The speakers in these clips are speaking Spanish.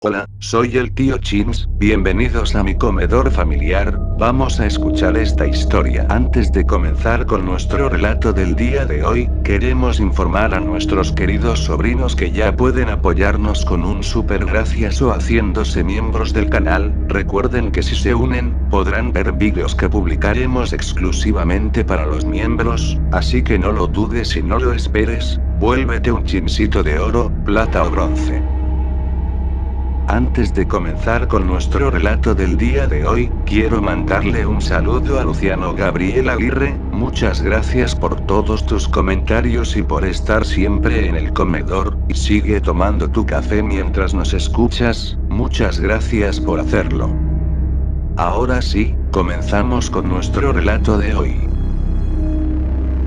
Hola, soy el tío Chins, bienvenidos a mi comedor familiar. Vamos a escuchar esta historia. Antes de comenzar con nuestro relato del día de hoy, queremos informar a nuestros queridos sobrinos que ya pueden apoyarnos con un super gracias o haciéndose miembros del canal. Recuerden que si se unen, podrán ver vídeos que publicaremos exclusivamente para los miembros, así que no lo dudes y no lo esperes. Vuélvete un chinsito de oro, plata o bronce. Antes de comenzar con nuestro relato del día de hoy, quiero mandarle un saludo a Luciano Gabriel Aguirre. Muchas gracias por todos tus comentarios y por estar siempre en el comedor, y sigue tomando tu café mientras nos escuchas. Muchas gracias por hacerlo. Ahora sí, comenzamos con nuestro relato de hoy.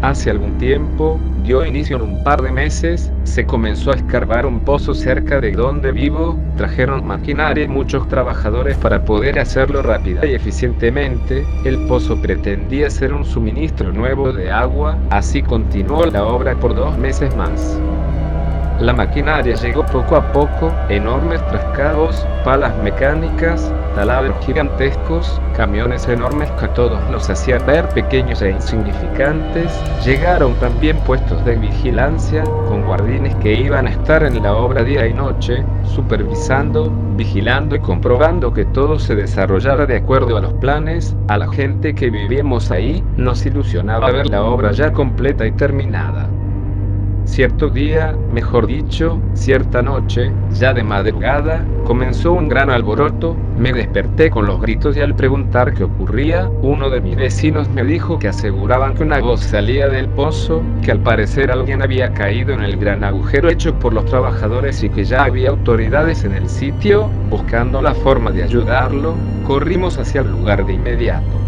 Hace algún tiempo, dio inicio en un par de meses, se comenzó a escarbar un pozo cerca de donde vivo, trajeron maquinaria y muchos trabajadores para poder hacerlo rápida y eficientemente. El pozo pretendía ser un suministro nuevo de agua, así continuó la obra por 2 meses más. La maquinaria llegó poco a poco, enormes trascados, palas mecánicas, taladros gigantescos, camiones enormes que a todos nos hacían ver pequeños e insignificantes. Llegaron también puestos de vigilancia, con guardines que iban a estar en la obra día y noche, supervisando, vigilando y comprobando que todo se desarrollara de acuerdo a los planes. A la gente que vivíamos ahí, nos ilusionaba ver la obra ya completa y terminada. Cierto día, mejor dicho, cierta noche, ya de madrugada, comenzó un gran alboroto. Me desperté con los gritos y al preguntar qué ocurría, uno de mis vecinos me dijo que aseguraban que una voz salía del pozo, que al parecer alguien había caído en el gran agujero hecho por los trabajadores y que ya había autoridades en el sitio, buscando la forma de ayudarlo. Corrimos hacia el lugar de inmediato.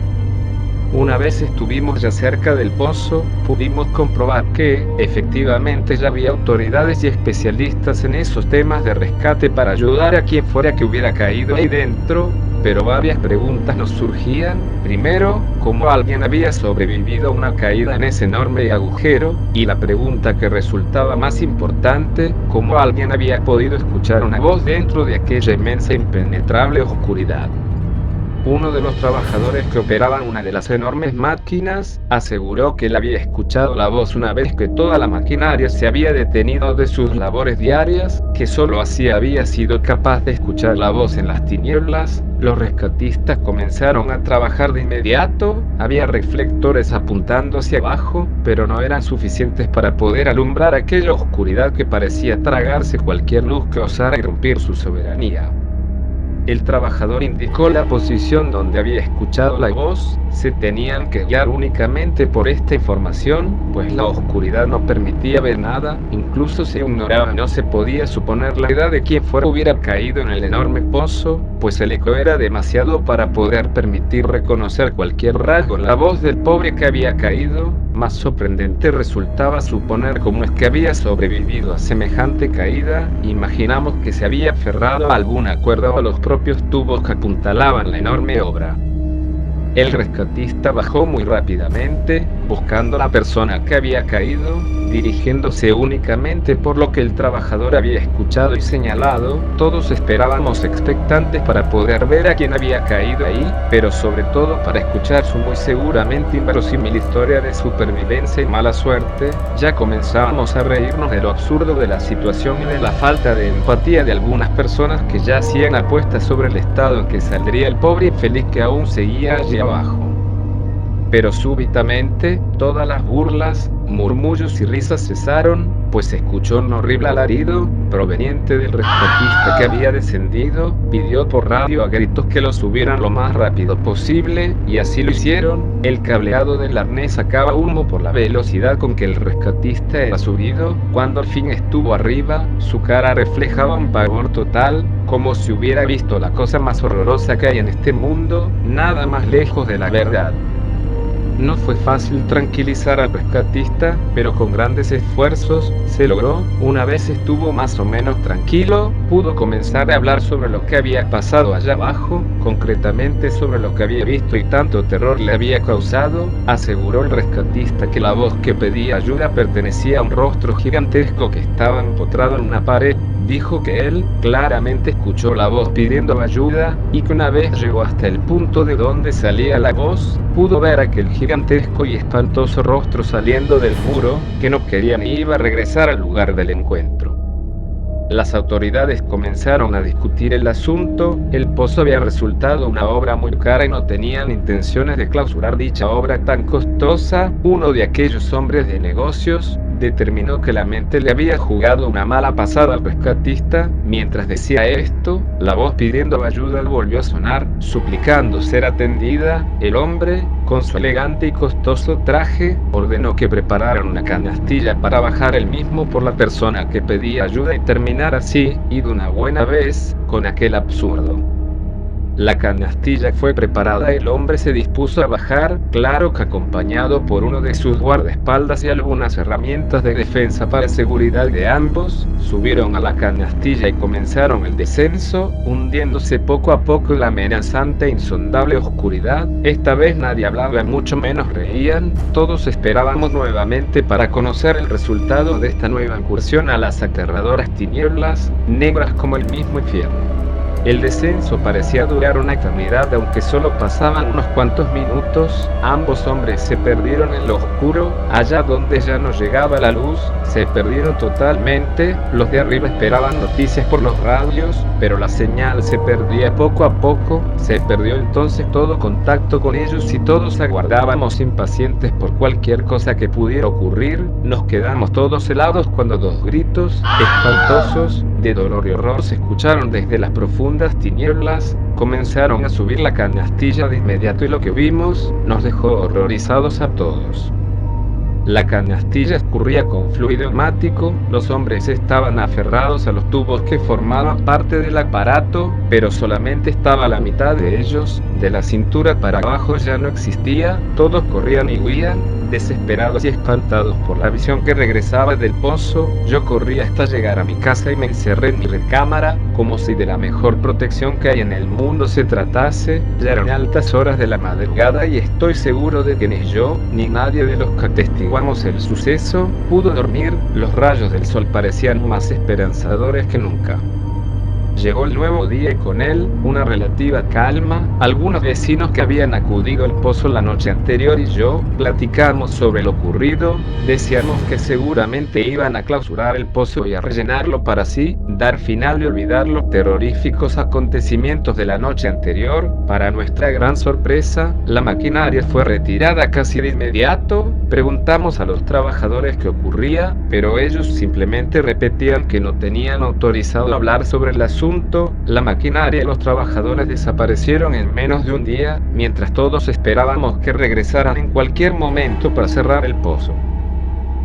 Una vez estuvimos ya cerca del pozo, pudimos comprobar que, efectivamente, ya había autoridades y especialistas en esos temas de rescate para ayudar a quien fuera que hubiera caído ahí dentro, pero varias preguntas nos surgían. Primero, ¿cómo alguien había sobrevivido a una caída en ese enorme agujero? Y la pregunta que resultaba más importante, ¿cómo alguien había podido escuchar una voz dentro de aquella inmensa e impenetrable oscuridad? Uno de los trabajadores que operaban una de las enormes máquinas aseguró que él había escuchado la voz una vez que toda la maquinaria se había detenido de sus labores diarias, que solo así había sido capaz de escuchar la voz en las tinieblas. Los rescatistas comenzaron a trabajar de inmediato. Había reflectores apuntando hacia abajo, pero no eran suficientes para poder alumbrar aquella oscuridad que parecía tragarse cualquier luz que osara irrumpir su soberanía. El trabajador indicó la posición donde había escuchado la voz. Se tenían que guiar únicamente por esta información, pues la oscuridad no permitía ver nada, incluso se ignoraba y no se podía suponer la edad de quien fuera hubiera caído en el enorme pozo, pues el eco era demasiado para poder permitir reconocer cualquier rasgo en la voz del pobre que había caído. Más sorprendente resultaba suponer cómo es que había sobrevivido a semejante caída. Imaginamos que se había aferrado a alguna cuerda o a los propios tubos que apuntalaban la enorme obra. El rescatista bajó muy rápidamente, buscando a la persona que había caído, dirigiéndose únicamente por lo que el trabajador había escuchado y señalado. Todos esperábamos expectantes para poder ver a quien había caído ahí, pero sobre todo para escuchar su muy seguramente inverosímil historia de supervivencia y mala suerte. Ya comenzábamos a reírnos de lo absurdo de la situación y de la falta de empatía de algunas personas que ya hacían apuestas sobre el estado en que saldría el pobre infeliz que aún seguía allí abajo. Pero súbitamente, todas las burlas, murmullos y risas cesaron, pues se escuchó un horrible alarido, proveniente del rescatista que había descendido. Pidió por radio a gritos que lo subieran lo más rápido posible, y así lo hicieron. El cableado del arnés sacaba humo por la velocidad con que el rescatista era subido. Cuando al fin estuvo arriba, su cara reflejaba un pavor total, como si hubiera visto la cosa más horrorosa que hay en este mundo, nada más lejos de la verdad. No fue fácil tranquilizar al rescatista, pero con grandes esfuerzos se logró. Una vez estuvo más o menos tranquilo, pudo comenzar a hablar sobre lo que había pasado allá abajo, concretamente sobre lo que había visto y tanto terror le había causado. Aseguró el rescatista que la voz que pedía ayuda pertenecía a un rostro gigantesco que estaba empotrado en una pared. dijo que él claramente escuchó la voz pidiendo ayuda, y que una vez llegó hasta el punto de donde salía la voz, pudo ver aquel gigantesco y espantoso rostro saliendo del muro, que no quería ni iba a regresar al lugar del encuentro. Las autoridades comenzaron a discutir el asunto. El pozo había resultado una obra muy cara y no tenían intenciones de clausurar dicha obra tan costosa. Uno de aquellos hombres de negocios determinó que la mente le había jugado una mala pasada al rescatista. Mientras decía esto, la voz pidiendo ayuda volvió a sonar, suplicando ser atendida. El hombre, con su elegante y costoso traje, ordenó que prepararan una canastilla para bajar él mismo por la persona que pedía ayuda y terminar así, y de una buena vez, con aquel absurdo. La canastilla fue preparada y el hombre se dispuso a bajar, claro que acompañado por uno de sus guardaespaldas y algunas herramientas de defensa para seguridad de ambos. Subieron a la canastilla y comenzaron el descenso, hundiéndose poco a poco en la amenazante e insondable oscuridad. Esta vez nadie hablaba, mucho menos reían. Todos esperábamos nuevamente para conocer el resultado de esta nueva incursión a las aterradoras tinieblas, negras como el mismo infierno. El descenso parecía durar una eternidad, aunque solo pasaban unos cuantos minutos. Ambos hombres se perdieron en lo oscuro, allá donde ya no llegaba la luz, se perdieron totalmente. Los de arriba esperaban noticias por los radios, pero la señal se perdía poco a poco. Se perdió entonces todo contacto con ellos y todos aguardábamos impacientes por cualquier cosa que pudiera ocurrir. Nos quedamos todos helados cuando dos gritos espantosos de dolor y horror se escucharon desde las profundas tinieblas. Comenzaron a subir la canastilla de inmediato y lo que vimos nos dejó horrorizados a todos. La canastilla escurría con fluido neumático, los hombres estaban aferrados a los tubos que formaban parte del aparato, pero solamente estaba la mitad de ellos. De la cintura para abajo ya no existía. Todos corrían y huían, desesperados y espantados por la visión que regresaba del pozo. Yo corrí hasta llegar a mi casa y me encerré en mi recámara, como si de la mejor protección que hay en el mundo se tratase. Ya eran altas horas de la madrugada y estoy seguro de que ni yo, ni nadie de los que atestiguamos el suceso, pudo dormir. Los rayos del sol parecían más esperanzadores que nunca. Llegó el nuevo día y con él una relativa calma. Algunos vecinos que habían acudido al pozo la noche anterior y yo platicamos sobre lo ocurrido. Decíamos que seguramente iban a clausurar el pozo y a rellenarlo para así dar final y olvidar los terroríficos acontecimientos de la noche anterior. Para nuestra gran sorpresa, la maquinaria fue retirada casi de inmediato. Preguntamos a los trabajadores qué ocurría, pero ellos simplemente repetían que no tenían autorizado hablar sobre el asunto. La maquinaria y los trabajadores desaparecieron en menos de un día, mientras todos esperábamos que regresaran en cualquier momento para cerrar el pozo.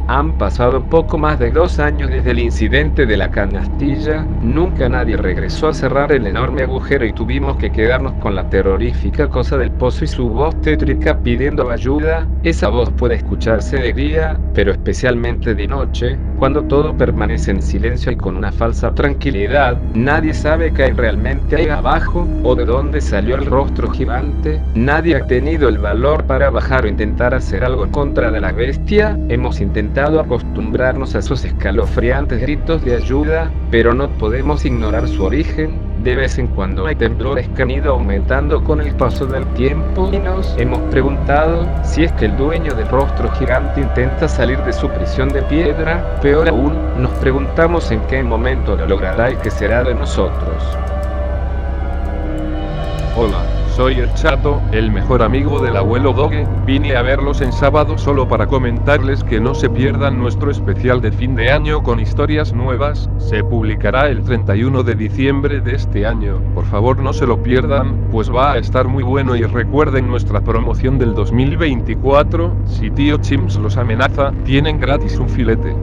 Han pasado poco más de 2 años desde el incidente de la canastilla. Nunca nadie regresó a cerrar el enorme agujero y tuvimos que quedarnos con la terrorífica cosa del pozo y su voz tétrica pidiendo ayuda. Esa voz puede escucharse de día, pero especialmente de noche, cuando todo permanece en silencio y con una falsa tranquilidad. Nadie sabe qué hay realmente ahí abajo, o de dónde salió el rostro gigante. Nadie ha tenido el valor para bajar o intentar hacer algo en contra de la bestia. Hemos intentado acostumbrarnos a esos escalofriantes gritos de ayuda, pero no podemos ignorar su origen. De vez en cuando hay temblores que han ido aumentando con el paso del tiempo y nos hemos preguntado si es que el dueño del rostro gigante intenta salir de su prisión de piedra. Peor aún, nos preguntamos en qué momento lo logrará y qué será de nosotros. Hola, soy el Chato, el mejor amigo del abuelo Doge. Vine a verlos en sábado solo para comentarles que no se pierdan nuestro especial de fin de año con historias nuevas. Se publicará el 31 de diciembre de este año. Por favor no se lo pierdan, pues va a estar muy bueno y recuerden nuestra promoción del 2024. Si tío Chimps los amenaza, tienen gratis un filete.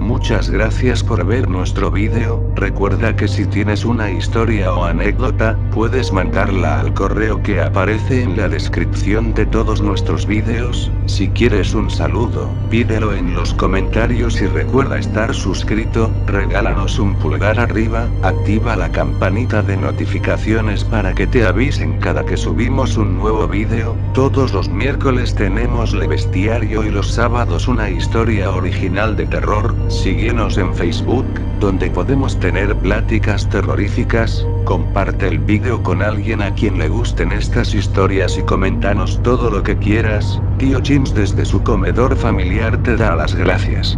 Muchas gracias por ver nuestro vídeo. Recuerda que si tienes una historia o anécdota, puedes mandarla al correo que aparece en la descripción de todos nuestros vídeos. Si quieres un saludo, pídelo en los comentarios y recuerda estar suscrito. Regálanos un pulgar arriba, activa la campanita de notificaciones para que te avisen cada que subimos un nuevo vídeo. Todos los miércoles tenemos Le Bestiario y los sábados una historia original de terror. Síguenos en Facebook, donde podemos tener pláticas terroríficas. Comparte el vídeo con alguien a quien le gusten estas historias y coméntanos todo lo que quieras. Tío Chins desde su comedor familiar te da las gracias.